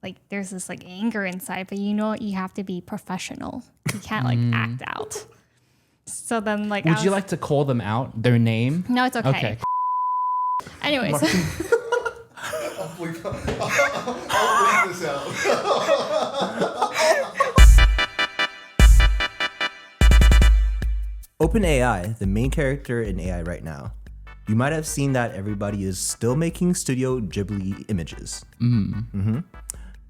like there's this like anger inside, but you know you have to be professional. You can't like act out. So then like would you like to call them out, their name? No, it's okay. Anyways. I'll bleep this out. OpenAI, the main character in AI right now. You might have seen that everybody is still making Studio Ghibli images.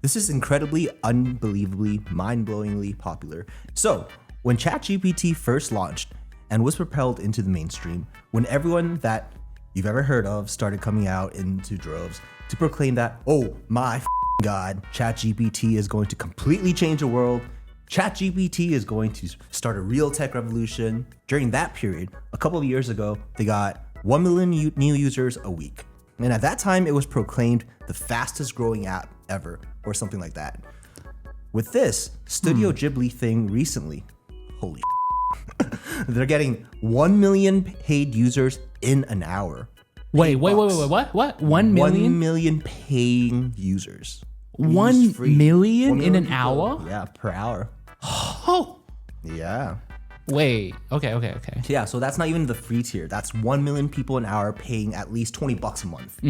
This is incredibly, unbelievably, mind-blowingly popular. So, when ChatGPT first launched and was propelled into the mainstream, when everyone that you've ever heard of started coming out into droves to proclaim that, oh my God, ChatGPT is going to completely change the world, ChatGPT is going to start a real tech revolution. During that period, a couple of years ago, they got 1 million new users a week. And at that time, it was proclaimed the fastest growing app ever, or something like that. With this Studio Ghibli thing recently, holy they're getting 1 million paid users in an hour. Wait, what? 1 million? 1 million paying users. 1 million in an hour? Yeah, per hour. Oh, Yeah. wait. Okay. Yeah, so that's not even the free tier. That's 1 million people an hour paying at least $20 a month.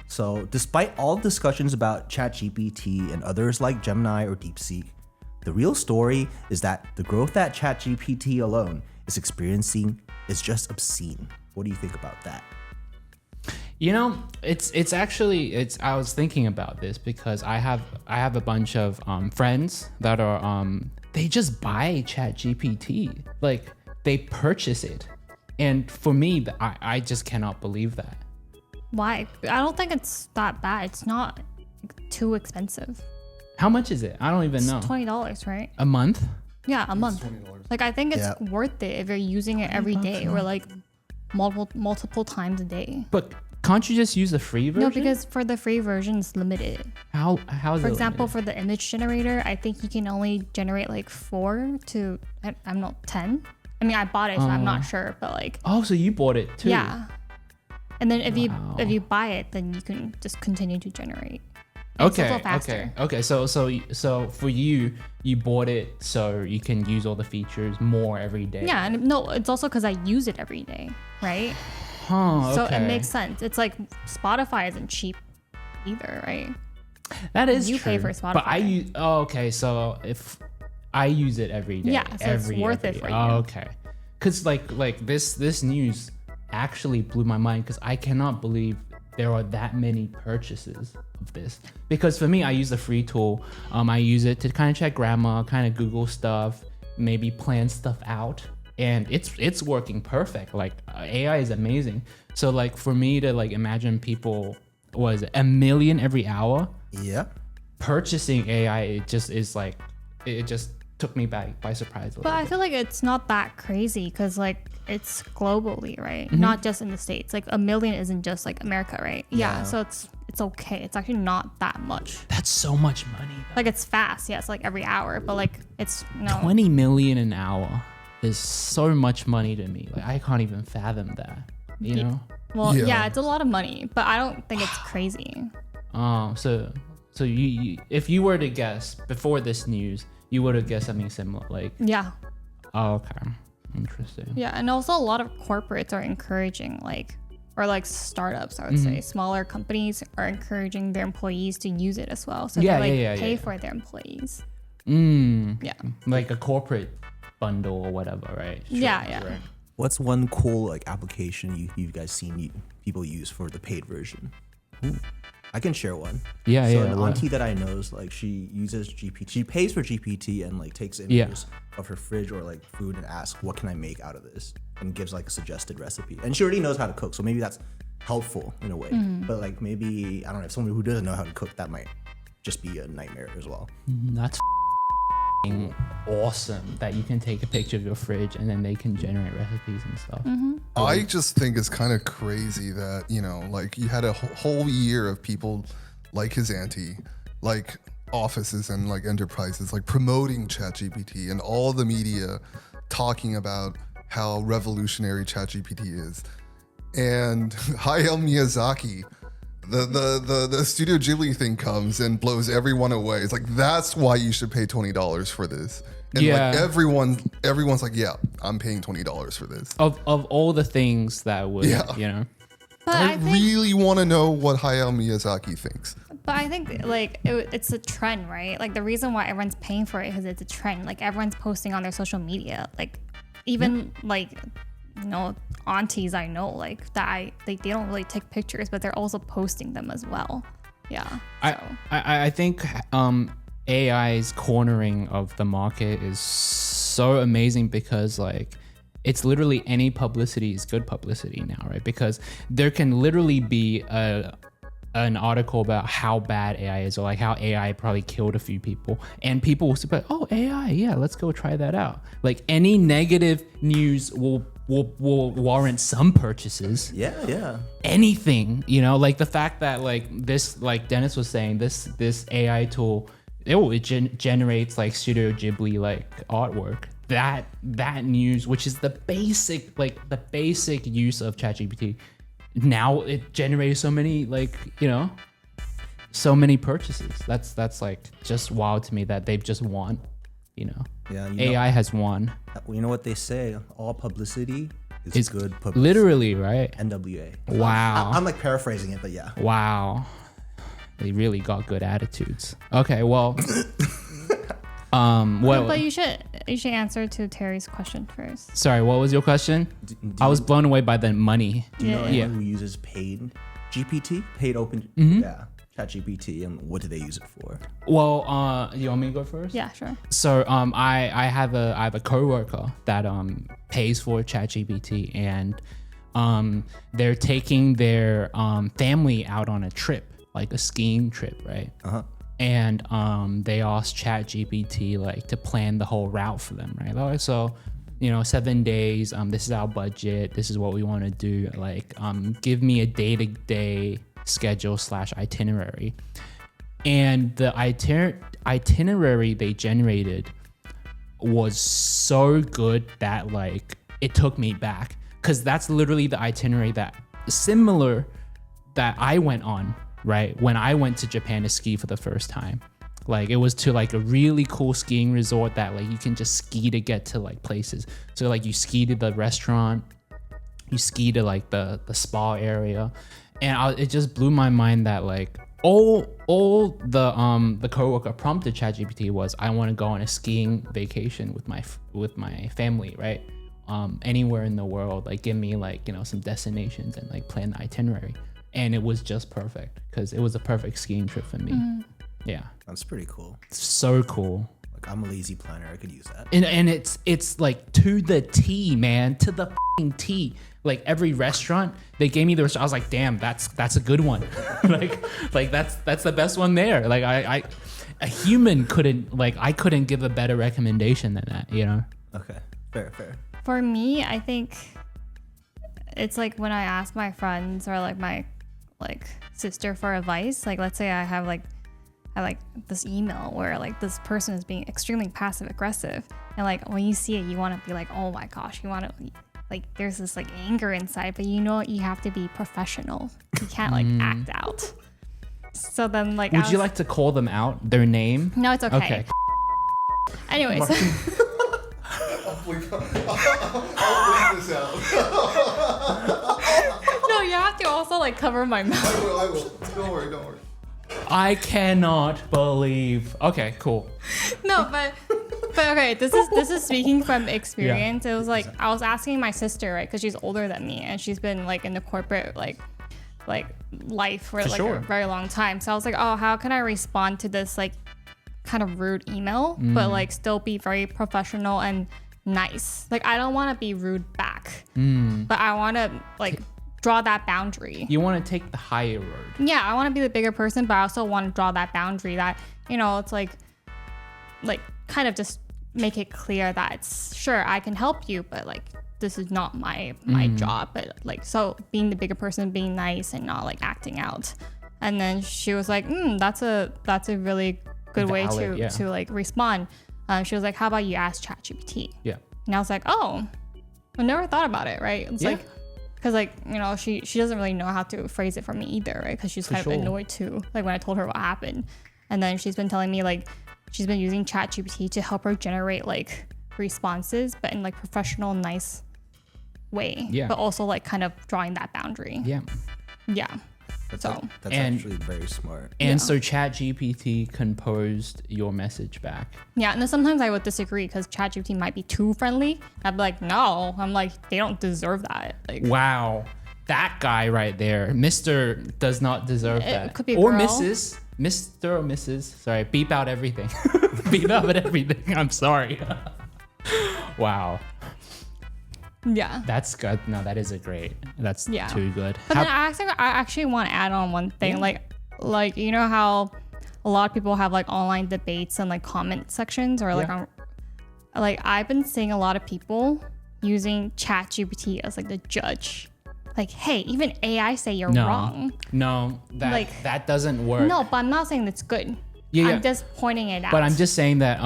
So despite all discussions about ChatGPT and others like Gemini or DeepSeek, the real story is that the growth that ChatGPT alone is experiencing is just obscene. What do you think about that? You know, it's actually I was thinking about this because I have a bunch of friends that are they just buy ChatGPT, like they purchase it, and for me, I just cannot believe that. Why? I don't think it's that bad. It's not too expensive. How much is it? I don't even know. It's $20, right? A month? Yeah, a month. Like I think it's worth it if you're using it every day or like multiple times a day. But can't you just use the free version? No, because for the free version, it's limited. How is it For example, limited? for the image generator, I think you can only generate like 4 to, I'm not 10. I mean, I bought it, so I'm not sure, but like. Oh, so you bought it too? Yeah. And then if you buy it, then you can just continue to generate. And it's a little faster. Okay. So for you bought it so you can use all the features more every day. Yeah, and no, it's also because I use it every day, right? Huh, So okay. it makes sense. It's like Spotify isn't cheap either, right? That is You true. pay for Spotify. But I use. Oh, okay. So if I use it every day. Yeah, so it's worth it for you. Oh, okay. Cause like this news actually blew my mind because I cannot believe there are that many purchases of this. Because for me, I use the free tool. I use it to kind of check grammar, kind of Google stuff, maybe plan stuff out. And it's working perfect. Like AI is amazing. So like for me to like imagine people was 1 million every hour. Yeah. Purchasing AI, it just is like it just took me back by surprise. But I feel like it's not that crazy because like it's globally, right? Not just in the States. Like 1 million isn't just like America, right? Yeah. So it's okay. It's actually not that much. That's so much money. Though. Like it's fast. Yeah, it's like every hour, but like it's no. 20 million an hour is so much money to me. Like I can't even fathom that. You know? Well, yeah, it's a lot of money, but I don't think it's crazy. Oh, so you if you were to guess before this news, you would have guessed something similar. Like Yeah. oh, okay, interesting. Yeah, and also a lot of corporates are encouraging like startups, I would say, smaller companies are encouraging their employees to use it as well. So they pay for their employees. Yeah. Like a corporate bundle or whatever, right? Sure, Yeah. right. What's one cool like application you guys seen people use for the paid version? I can share one. Yeah, so yeah. an auntie that I know is like she uses GPT. She pays for GPT and like takes images of her fridge or like food and asks, "What can I make out of this?" and gives like a suggested recipe. And she already knows how to cook, so maybe that's helpful in a way. But like maybe I don't know if someone who doesn't know how to cook, that might just be a nightmare as well. That's awesome that you can take a picture of your fridge and then they can generate recipes and stuff. I just think it's kind of crazy that, you know, like you had a whole year of people like his auntie, like offices and like enterprises, like promoting ChatGPT and all the media talking about how revolutionary ChatGPT is. And Hayao Miyazaki, the Studio Ghibli thing comes and blows everyone away. It's like, that's why you should pay $20 for this. And like everyone's like, yeah, I'm paying $20 for this. Of all the things that would, you know. But I really want to know what Hayao Miyazaki thinks. But I think like it's a trend, right? Like the reason why everyone's paying for it is it's a trend. Like everyone's posting on their social media. Like even like, you know, aunties I know like that they don't really take pictures, but they're also posting them as well. Yeah. I think AI's cornering of the market is so amazing because like it's literally any publicity is good publicity now, right? Because there can literally be an article about how bad AI is, or like how AI probably killed a few people, and people will say, "Oh, AI, yeah, let's go try that out." Like any negative news will warrant some purchases. Yeah. Anything, you know, like the fact that like this, like Dennis was saying, this AI tool, it generates like Studio Ghibli like artwork. That news, which is the basic use of ChatGPT, now it generates so many like, you know, so many purchases. That's like just wild to me that they've just won, you know. Yeah, AI has won. You know what they say? All publicity is good publicity. Literally, right? NWA. Wow. I'm like paraphrasing it, but yeah. Wow. They really got good attitudes. Okay, well. But you should answer to Terry's question first. Sorry, what was your question? I was blown away by the money. Do you know anyone who uses paid GPT? Paid open? Yeah. ChatGPT, and what do they use it for? Well, you want me to go first? Yeah, sure. So I have a coworker that pays for ChatGPT, and they're taking their family out on a trip, like a skiing trip, right? And they asked ChatGPT like to plan the whole route for them, right? Like, so, you know, 7 days. This is our budget. This is what we want to do. Like, give me a day-to-day schedule / itinerary. And the itinerary they generated was so good that like it took me back, because that's literally the itinerary that I went on. Right, when I went to Japan to ski for the first time, like it was to like a really cool skiing resort that like you can just ski to get to like places. So like you ski to the restaurant, you ski to like the spa area, and it just blew my mind that like all the coworker prompted ChatGPT was, I want to go on a skiing vacation with my family, right? Anywhere in the world, like give me like, you know, some destinations and like plan the itinerary. And it was just perfect because it was a perfect skiing trip for me. Yeah, that's pretty cool. So cool. Like I'm a lazy planner. I could use that. And it's like to the T, man, to the f***ing T. Like every restaurant they gave me the restaurant, I was like, damn, that's a good one. like that's the best one there. Like a human I couldn't give a better recommendation than that, you know? Okay, fair. For me, I think it's like when I ask my friends or like my sister for advice, like let's say I have this email where like this person is being extremely passive aggressive, and like when you see it you want to be like, oh my gosh, you want to like, there's this like anger inside, but you know you have to be professional, you can't like act out. So then like, would you like to call them out, their name? No, it's okay. Anyways. I'll leave this out. No, you have to also like cover my mouth. I will. Don't worry. I cannot believe. Okay, cool. No, but okay, this is speaking from experience. It was like I was asking my sister, right, because she's older than me and she's been like in the corporate like life for like a very long time. So I was like, oh, how can I respond to this like kind of rude email, but like still be very professional and nice. Like I don't want to be rude back, but I want to like draw that boundary. You want to take the higher road. Yeah, I want to be the bigger person, but I also want to draw that boundary that, you know, it's like kind of just make it clear that it's sure I can help you, but like this is not my job. But like, so being the bigger person, being nice and not like acting out. And then she was like, that's a really good way to like respond. She was like, how about you ask ChatGPT? Yeah. And I was like, oh, I never thought about it, right? It's like, because like, you know, she doesn't really know how to phrase it for me either, right? Because she's kind of annoyed too, like when I told her what happened. And then she's been telling me like she's been using ChatGPT to help her generate like responses, but in like professional, nice way. Yeah. But also like kind of drawing that boundary. Yeah. Yeah. That's actually very smart. And so ChatGPT composed your message back. Yeah, and then sometimes I would disagree because ChatGPT might be too friendly. I'd be like, no. I'm like, they don't deserve that. Like, wow, that guy right there, Mr. does not deserve that. It could be a or girl. Mrs. Mr. or Mrs. Sorry, beep out everything. Beep out everything. I'm sorry. Wow. Yeah. That's good. No, that is that's too good. But then I actually want to add on one thing. Like, you know how a lot of people have like online debates and like comment sections or like like I've been seeing a lot of people using ChatGPT as like the judge. Like, hey, even AI say you're wrong. No, that doesn't work. No, but I'm not saying that's good. Yeah, I'm just pointing it out. But I'm just saying that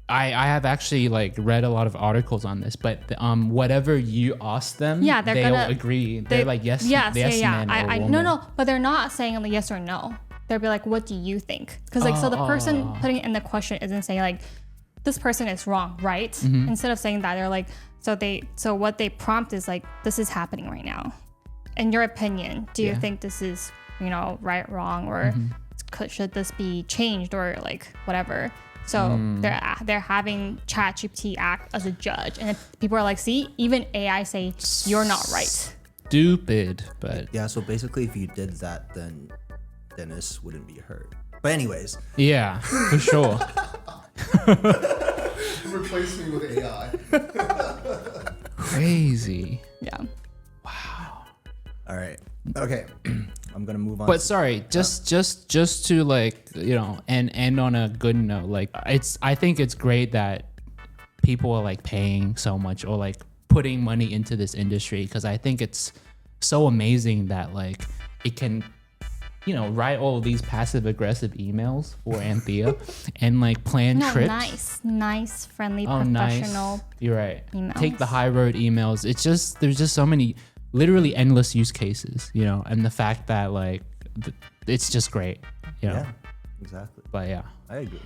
I have actually like read a lot of articles on this, but whatever you ask them, they'll agree. They're like yes, man or woman. No, but they're not saying like yes or no. They'll be like, what do you think? Because like so the person putting it in the question isn't saying like this person is wrong, right? Mm-hmm. Instead of saying that, they're like so what they prompt is like this is happening right now. In your opinion, do you think this is, you know, right, wrong, or should this be changed or like whatever? So they're having ChatGPT act as a judge, and people are like, "See, even AI say you're not right." Stupid, but yeah. So basically, if you did that, then Dennis wouldn't be hurt. But anyways, yeah, for sure. Replace me with AI. Crazy. Yeah. Wow. All right. Okay. I'm gonna move on. But sorry, just to like, you know, and end on a good note. Like I think it's great that people are like paying so much or like putting money into this industry, because I think it's so amazing that like it can, you know, write all of these passive aggressive emails for Anthea and like plan trips. Nice, friendly, professional. Nice. You're right. Emails. Take the high road emails. It's just there's just so many. Literally endless use cases, you know, and the fact that like it's just great, you know. Yeah, exactly. But yeah, I agree.